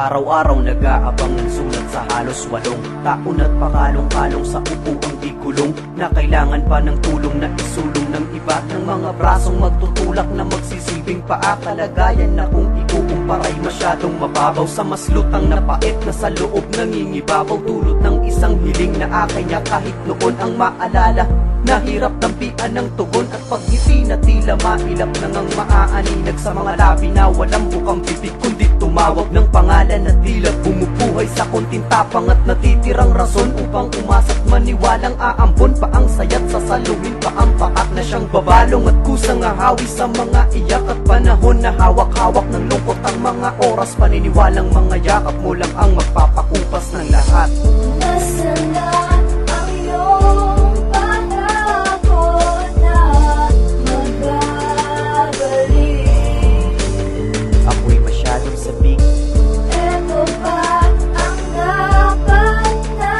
Araw-araw nag-aabang ng sulat sa halos 8 taon at pakalong-kalong sa upuang di kulong, na kailangan pa ng tulong na isulong ng iba, ng mga brasong magtutulak na magsisilbing paa. Kalagayan na kung ikukumparay masyadong mababaw, sa mas lutang na pait na sa loob nangingibabaw, dulot ng isang hiling na akay niya kahit noon ang maalala. Nahirap tampian ng tugon at pagngiti na tila mailap nang ang maaaninag sa mga labi na walang bukang bibig kundi tumawag ng pangalan, na tila bumubuhay sa konting tapang at natitirang rason upang umasa't maniwalang aambon pa ang sayat, sasaluhin pa ang paak na siyang babalong at kusang ahawi sa mga iyak at panahon na hawak-hawak ng lungkot ang mga oras. Paniniwalang mga yakap mo lang ang magpapakupas ng lahat. Nasaan na ang iyong pangako na magbabalik? Ako'y masyadong sabik. Ito ba ang dapat na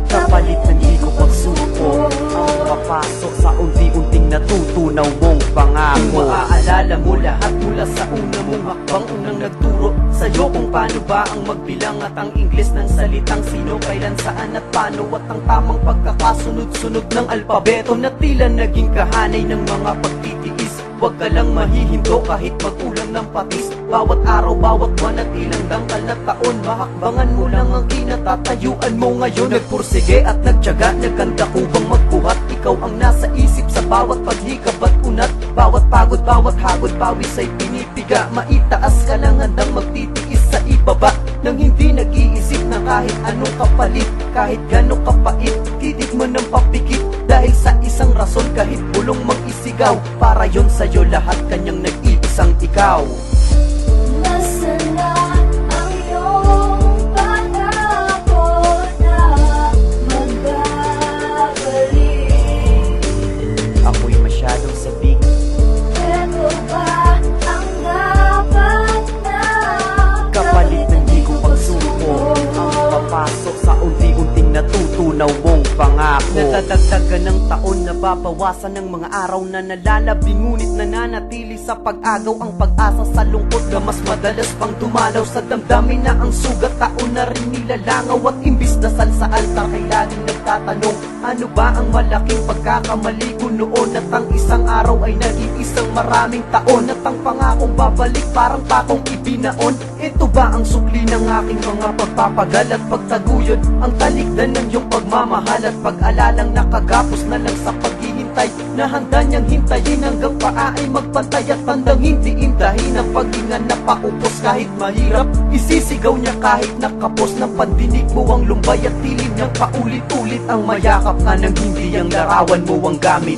Kapalit ng di ko pagsuko, ang papasok sa unti-unting natutunaw mong pangako. Kung maaalala mo lahat mula sa una mong hakbang, unang nagturo sa'yo kung paano ba ang magbilang at ang Ingles ng salitang sino, kailan, saan at paano, at ang tamang pagkakasunod-sunod ng alpabeto na tila naging kahanay ng mga pagtitiis. Huwag ka lang mahihinto kahit mag-ulang ng patis. Bawat araw, bawat buwan at ilang dangkal na taon, mahakbangan mo lang ang kinatatayuan mo ngayon. Nagpursige at nagtyaga, nagkanda kubang magbuhat. Ikaw ang nasa isip sa bawat paghikab at unat. Bawat pagod, bawat hagod, pawis ay pinipiga. Maitaas ka lang handang magtitiis sa ibaba, nang hindi nag-iisip na kahit anong kapalit, kahit gano'ng kapait, titig mo ng papikit. Dahil sa isang rason kahit bulong mag-isigaw, para yon sa'yo lahat kanyang nag-iisang ikaw. Nasaan na ang iyong pangako na magbabalik? Ako'y masyadong sabik. Ito ba ang dapat na Kapalit ng di ko pagsuko, ang papasok sa unti-unting natutunaw mong pangako. Natatagdagan ng taon, nababawasan ng mga araw na nalalabi, ngunit nananatili sa pag-agaw ang pag-asa sa lungkot na mas madalas pang dumalaw sa damdamin na ang sugat taon na rin nilalangaw. At imbis na sa altar ay laging nagtatanong, ano ba ang malaking pagkakamali ko noon, at ang isang araw ay naging isang maraming taon, at ang pangakong babalik parang pakong ibinaon. Ito ba ang sukli ng aking mga pagpapagal at pagtaguyod, ang talikdan ng iyong pagmamahal at pag-alalang nakagapos na lang sa paghihintay, na handa niyang hintayin hanggang paa ay magpantay, at tandang hindi indahin ang paghinga na paupos kahit mahirap. Isisigaw niya kahit nakapos ng pandinig mo ang lumbay at tilim niyang paulit-ulit ang mayakap ka nang hindi ang larawan mo ang gamit.